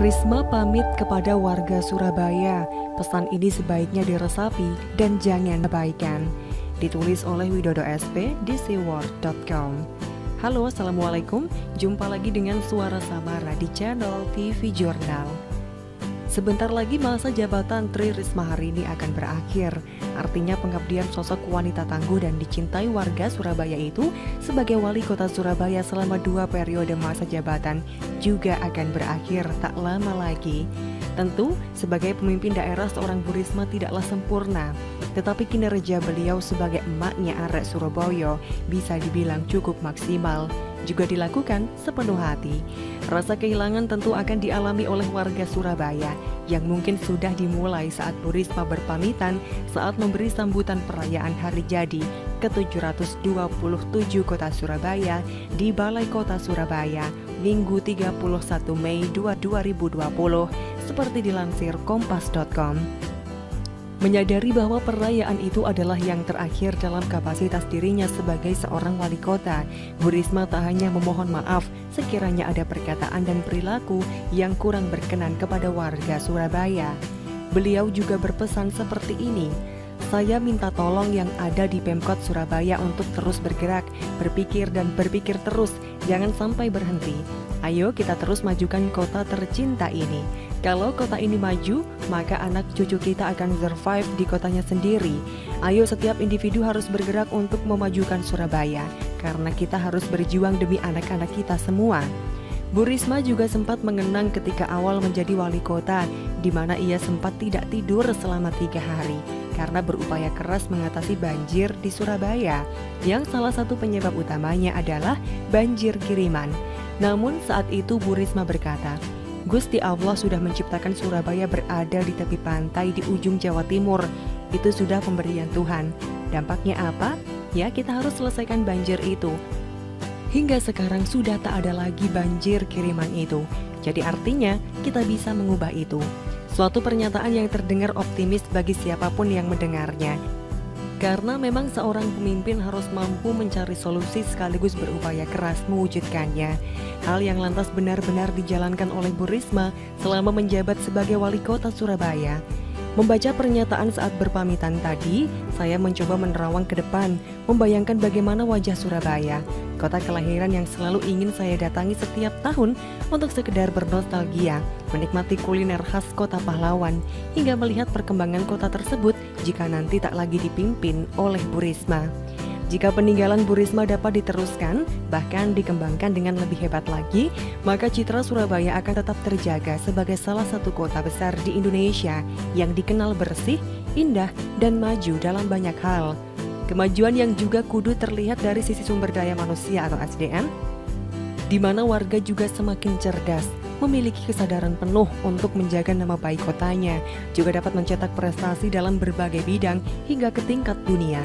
Risma pamit kepada warga Surabaya. Pesan ini sebaiknya diresapi dan jangan abaikan. Ditulis oleh Widodo SP di seaworld.com. Halo, assalamualaikum. Jumpa lagi dengan Suara Samara di channel TV Jurnal. Sebentar lagi masa jabatan Tri Risma hari ini akan berakhir. Artinya pengabdian sosok wanita tangguh dan dicintai warga Surabaya itu sebagai wali kota Surabaya selama 2 periode masa jabatan juga akan berakhir tak lama lagi. Tentu sebagai pemimpin daerah seorang Bu Risma tidaklah sempurna, tetapi kinerja beliau sebagai emaknya arek Surabaya bisa dibilang cukup maksimal, juga dilakukan sepenuh hati. Rasa kehilangan tentu akan dialami oleh warga Surabaya yang mungkin sudah dimulai saat Bu Risma berpamitan saat memberi sambutan perayaan hari jadi ke-727 Kota Surabaya di Balai Kota Surabaya Minggu 31 Mei 2020 seperti dilansir kompas.com. Menyadari bahwa perayaan itu adalah yang terakhir dalam kapasitas dirinya sebagai seorang wali kota, Bu Risma tak hanya memohon maaf sekiranya ada perkataan dan perilaku yang kurang berkenan kepada warga Surabaya. Beliau juga berpesan seperti ini, "Saya minta tolong yang ada di Pemkot Surabaya untuk terus bergerak, berpikir dan berpikir terus, jangan sampai berhenti. Ayo kita terus majukan kota tercinta ini. Kalau kota ini maju, maka anak cucu kita akan survive di kotanya sendiri. Ayo setiap individu harus bergerak untuk memajukan Surabaya, karena kita harus berjuang demi anak-anak kita semua." Bu Risma juga sempat mengenang ketika awal menjadi wali kota, di mana ia sempat tidak tidur selama 3 hari karena berupaya keras mengatasi banjir di Surabaya, yang salah satu penyebab utamanya adalah banjir kiriman. Namun saat itu Bu Risma berkata, "Gusti Allah sudah menciptakan Surabaya berada di tepi pantai di ujung Jawa Timur. Itu sudah pemberian Tuhan. Dampaknya apa? Ya, kita harus selesaikan banjir itu. Hingga sekarang sudah tak ada lagi banjir kiriman itu. Jadi artinya kita bisa mengubah itu." Suatu pernyataan yang terdengar optimis bagi siapapun yang mendengarnya. Karena memang seorang pemimpin harus mampu mencari solusi sekaligus berupaya keras mewujudkannya. Hal yang lantas benar-benar dijalankan oleh Bu Risma selama menjabat sebagai wali kota Surabaya. Membaca pernyataan saat berpamitan tadi, saya mencoba menerawang ke depan, membayangkan bagaimana wajah Surabaya, kota kelahiran yang selalu ingin saya datangi setiap tahun untuk sekedar bernostalgia, menikmati kuliner khas kota pahlawan, hingga melihat perkembangan kota tersebut jika nanti tak lagi dipimpin oleh Bu Risma. Jika peninggalan Bu Risma dapat diteruskan, bahkan dikembangkan dengan lebih hebat lagi, maka citra Surabaya akan tetap terjaga sebagai salah satu kota besar di Indonesia yang dikenal bersih, indah, dan maju dalam banyak hal. Kemajuan yang juga kudu terlihat dari sisi sumber daya manusia atau SDM, di mana warga juga semakin cerdas, memiliki kesadaran penuh untuk menjaga nama baik kotanya, juga dapat mencetak prestasi dalam berbagai bidang hingga ke tingkat dunia.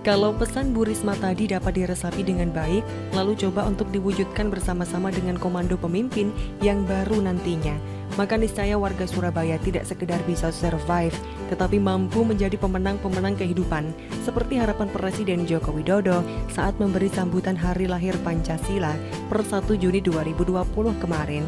Kalau pesan Bu Risma tadi dapat diresapi dengan baik, lalu coba untuk diwujudkan bersama-sama dengan komando pemimpin yang baru nantinya, maka niscaya warga Surabaya tidak sekedar bisa survive, tetapi mampu menjadi pemenang-pemenang kehidupan, seperti harapan Presiden Joko Widodo saat memberi sambutan hari lahir Pancasila per 1 Juni 2020 kemarin.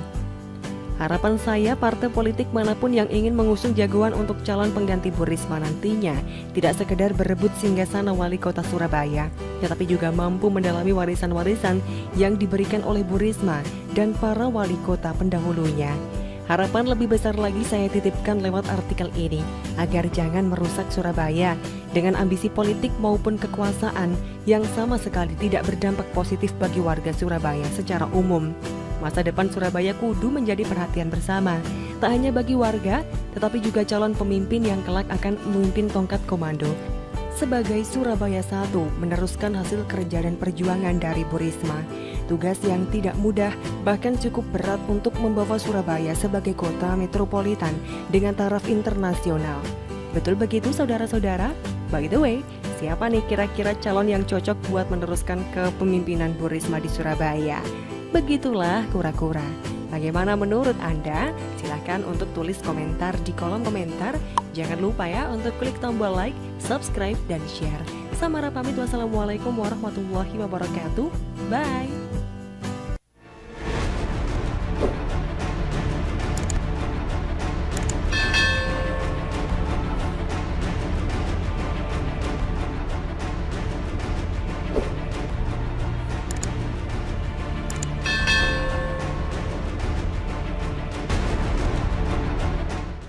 Harapan saya, partai politik manapun yang ingin mengusung jagoan untuk calon pengganti Bu Risma nantinya tidak sekedar berebut singgasana wali kota Surabaya, tetapi juga mampu mendalami warisan-warisan yang diberikan oleh Bu Risma dan para wali kota pendahulunya. Harapan lebih besar lagi saya titipkan lewat artikel ini, agar jangan merusak Surabaya dengan ambisi politik maupun kekuasaan yang sama sekali tidak berdampak positif bagi warga Surabaya secara umum. Masa depan Surabaya kudu menjadi perhatian bersama, tak hanya bagi warga, tetapi juga calon pemimpin yang kelak akan memimpin tongkat komando. Sebagai Surabaya 1, meneruskan hasil kerja dan perjuangan dari Bu Risma. Tugas yang tidak mudah, bahkan cukup berat untuk membawa Surabaya sebagai kota metropolitan dengan taraf internasional. Betul begitu saudara-saudara? By the way, siapa nih kira-kira calon yang cocok buat meneruskan kepemimpinan Bu Risma di Surabaya? Begitulah kura-kura. Bagaimana menurut Anda? Silahkan untuk tulis komentar di kolom komentar. Jangan lupa ya untuk klik tombol like, subscribe, dan share. Samara pamit, wassalamualaikum warahmatullahi wabarakatuh. Bye.